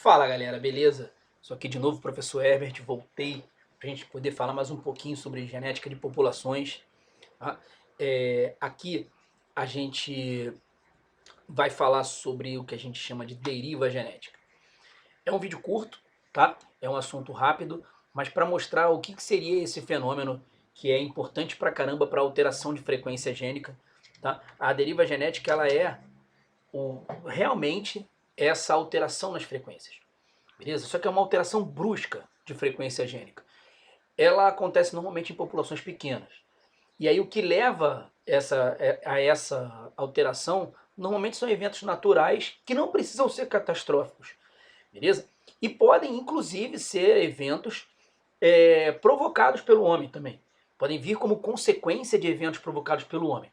Fala galera, beleza? Sou aqui de novo, professor Herbert, voltei para a gente poder falar mais um pouquinho sobre genética de populações. Tá? Aqui a gente vai falar sobre o que a gente chama de deriva genética. É um vídeo curto, tá? É um assunto rápido, mas para mostrar o que seria esse fenômeno que é importante pra caramba para alteração de frequência gênica. Tá? A deriva genética ela é realmente essa alteração nas frequências. Beleza? Só que é uma alteração brusca de frequência gênica. Ela acontece normalmente em populações pequenas. E aí o que leva a essa alteração normalmente são eventos naturais que não precisam ser catastróficos. Beleza? E podem inclusive ser eventos provocados pelo homem também. Podem vir como consequência de eventos provocados pelo homem.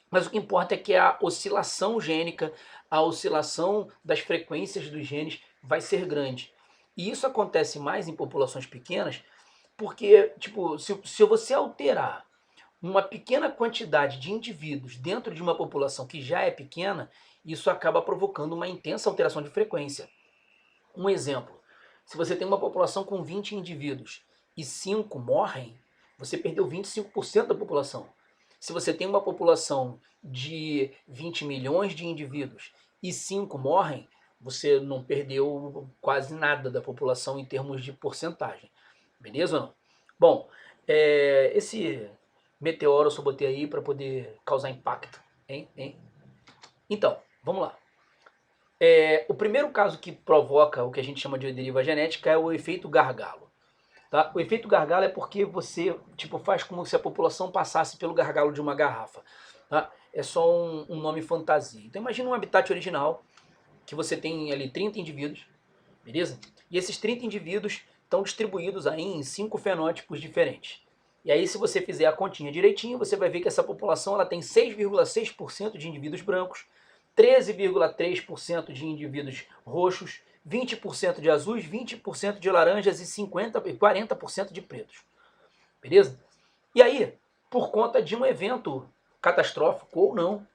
Mas o que importa é que a oscilação gênica, a oscilação das frequências dos genes vai ser grande. E isso acontece mais em populações pequenas, porque, tipo, se você alterar uma pequena quantidade de indivíduos dentro de uma população que já é pequena, isso acaba provocando uma intensa alteração de frequência. Um exemplo, se você tem uma população com 20 indivíduos e 5 morrem, você perdeu 25% da população. Se você tem uma população de 20 milhões de indivíduos e 5 morrem, você não perdeu quase nada da população em termos de porcentagem. Beleza ou não? Bom, esse meteoro eu só botei aí para poder causar impacto. Hein? Então, vamos lá. O primeiro caso que provoca o que a gente chama de deriva genética é o efeito gargalo. Tá? O efeito gargalo é porque você faz como se a população passasse pelo gargalo de uma garrafa. Tá? É só um nome fantasia. Então imagina um habitat original que você tem ali 30 indivíduos, beleza? E esses 30 indivíduos estão distribuídos aí em 5 fenótipos diferentes. E aí se você fizer a continha direitinho, você vai ver que essa população ela tem 6,6% de indivíduos brancos, 13,3% de indivíduos roxos, 20% de azuis, 20% de laranjas e 40% de pretos. Beleza? E aí, por conta de um evento catastrófico ou não,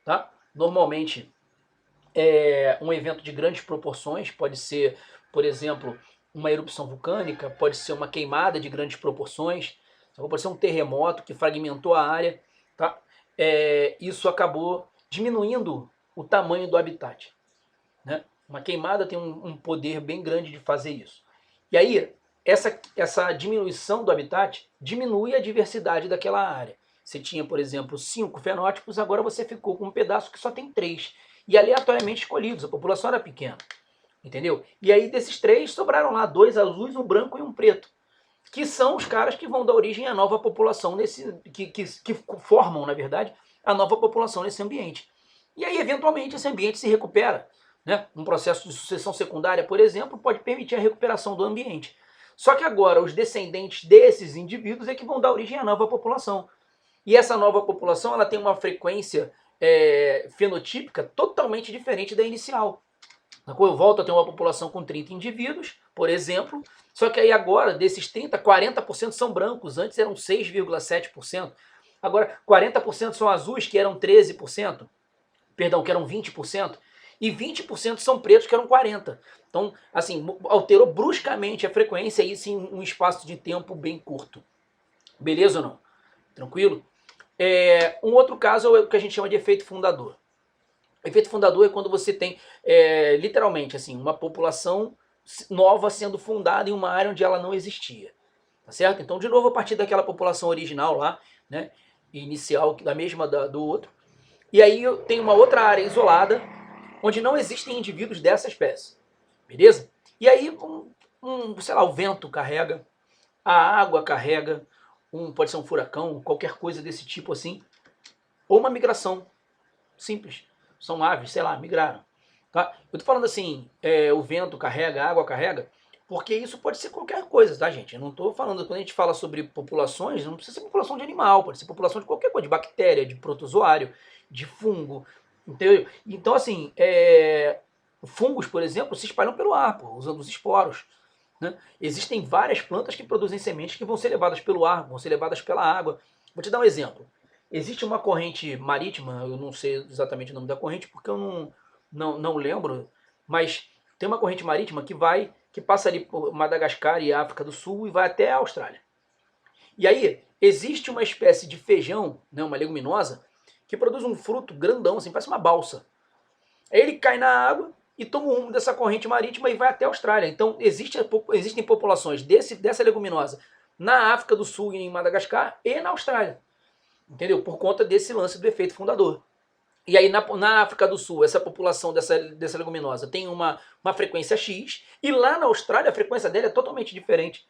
tá? Normalmente um evento de grandes proporções, pode ser, por exemplo, uma erupção vulcânica, pode ser uma queimada de grandes proporções, pode ser um terremoto que fragmentou a área, tá? Isso acabou diminuindo o tamanho do habitat. Né? Uma queimada tem um poder bem grande de fazer isso. E aí, essa diminuição do habitat diminui a diversidade daquela área. Você tinha, por exemplo, 5 fenótipos, agora você ficou com um pedaço que só tem 3. E aleatoriamente escolhidos, a população era pequena. Entendeu? E aí, desses 3, sobraram lá 2 azuis, um branco e um preto. Que são os caras que vão dar origem à nova população, que formam, na verdade, a nova população nesse ambiente. E aí, eventualmente, esse ambiente se recupera. Né? Um processo de sucessão secundária, por exemplo, pode permitir a recuperação do ambiente. Só que agora os descendentes desses indivíduos é que vão dar origem à nova população. E essa nova população ela tem uma frequência fenotípica totalmente diferente da inicial. Eu volto a ter uma população com 30 indivíduos, por exemplo, só que aí agora, desses 30, 40% são brancos, antes eram 6,7%. Agora, 40% são azuis, que eram 13%, perdão, que eram 20%, e 20% são pretos, que eram 40%. Então, assim, alterou bruscamente a frequência, isso em um espaço de tempo bem curto. Beleza ou não? Tranquilo? Um outro caso é o que a gente chama de efeito fundador. O efeito fundador é quando você tem, literalmente, assim, uma população nova sendo fundada em uma área onde ela não existia. Tá certo? Então, de novo, a partir daquela população original lá, né, inicial, da mesma do outro. E aí eu tenho uma outra área isolada, onde não existem indivíduos dessa espécie. Beleza? E aí, sei lá, o vento carrega, a água carrega, pode ser um furacão, qualquer coisa desse tipo assim, ou uma migração simples. São aves, sei lá, migraram. Tá? Eu tô falando assim, o vento carrega, a água carrega, porque isso pode ser qualquer coisa, tá, gente? Eu não tô falando, quando a gente fala sobre populações, não precisa ser população de animal, pode ser população de qualquer coisa, de bactéria, de protozoário, de fungo, entendeu? Então, assim, fungos, por exemplo, se espalham pelo ar, usando os esporos. Né? Existem várias plantas que produzem sementes que vão ser levadas pelo ar, vão ser levadas pela água. Vou te dar um exemplo. Existe uma corrente marítima, eu não sei exatamente o nome da corrente porque eu não lembro, mas tem uma corrente marítima que passa ali por Madagascar e África do Sul e vai até a Austrália. E aí, existe uma espécie de feijão, né, uma leguminosa, que produz um fruto grandão, assim, parece uma balsa. Aí ele cai na água e toma o rumo dessa corrente marítima e vai até a Austrália. Então, existem populações dessa leguminosa na África do Sul e em Madagascar e na Austrália. Entendeu? Por conta desse lance do efeito fundador. E aí na África do Sul, essa população dessa leguminosa tem uma frequência X, e lá na Austrália a frequência dela é totalmente diferente.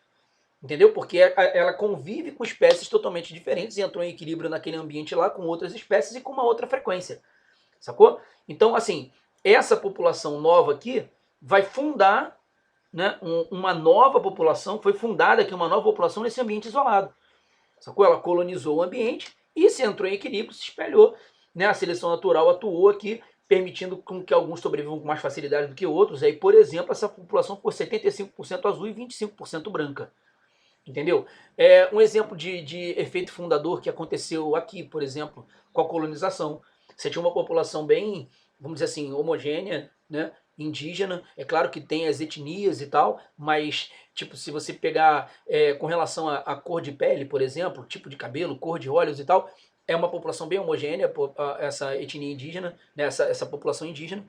Entendeu? Porque ela convive com espécies totalmente diferentes e entrou em equilíbrio naquele ambiente lá com outras espécies e com uma outra frequência. Sacou? Então, assim, essa população nova aqui vai fundar, né, uma nova população, foi fundada aqui uma nova população nesse ambiente isolado. Sacou? Ela colonizou o ambiente e se entrou em equilíbrio, se espalhou. Né? A seleção natural atuou aqui, permitindo que alguns sobrevivam com mais facilidade do que outros. Aí, por exemplo, essa população ficou 75% azul e 25% branca. Entendeu? Um exemplo de efeito fundador que aconteceu aqui, por exemplo, com a colonização. Você tinha uma população bem, vamos dizer assim, homogênea, né? Indígena. É claro que tem as etnias e tal, mas tipo, se você pegar com relação à cor de pele, por exemplo, tipo de cabelo, cor de olhos e tal, é uma população bem homogênea, essa etnia indígena, né? essa população indígena.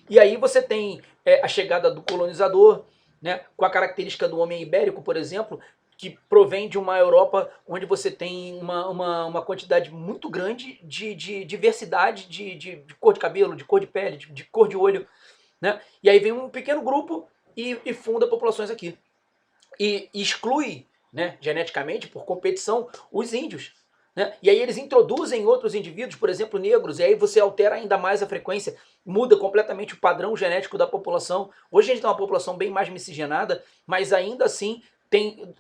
E aí você tem a chegada do colonizador, né? Com a característica do homem ibérico, por exemplo, que provém de uma Europa onde você tem uma quantidade muito grande de diversidade de cor de cabelo, de cor de pele, de cor de olho. Né? E aí vem um pequeno grupo e funda populações aqui. E exclui, né, geneticamente, por competição, os índios. Né? E aí eles introduzem outros indivíduos, por exemplo, negros, e aí você altera ainda mais a frequência, muda completamente o padrão genético da população. Hoje a gente tem uma população bem mais miscigenada, mas ainda assim tem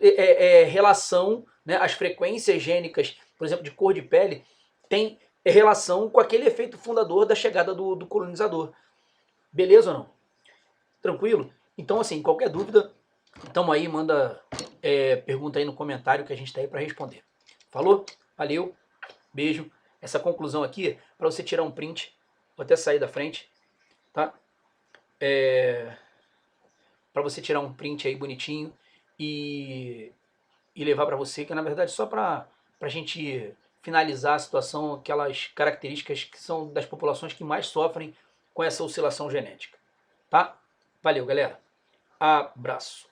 relação, né, as frequências gênicas, por exemplo, de cor de pele, tem relação com aquele efeito fundador da chegada do colonizador. Beleza ou não? Tranquilo? Então, assim, qualquer dúvida, tamo aí, manda pergunta aí no comentário que a gente tá aí para responder. Falou? Valeu, beijo. Essa conclusão aqui, para você tirar um print, vou até sair da frente, tá? Para você tirar um print aí bonitinho e levar para você, que na verdade só para a gente finalizar a situação, aquelas características que são das populações que mais sofrem com essa oscilação genética, tá? Valeu, galera. Abraço.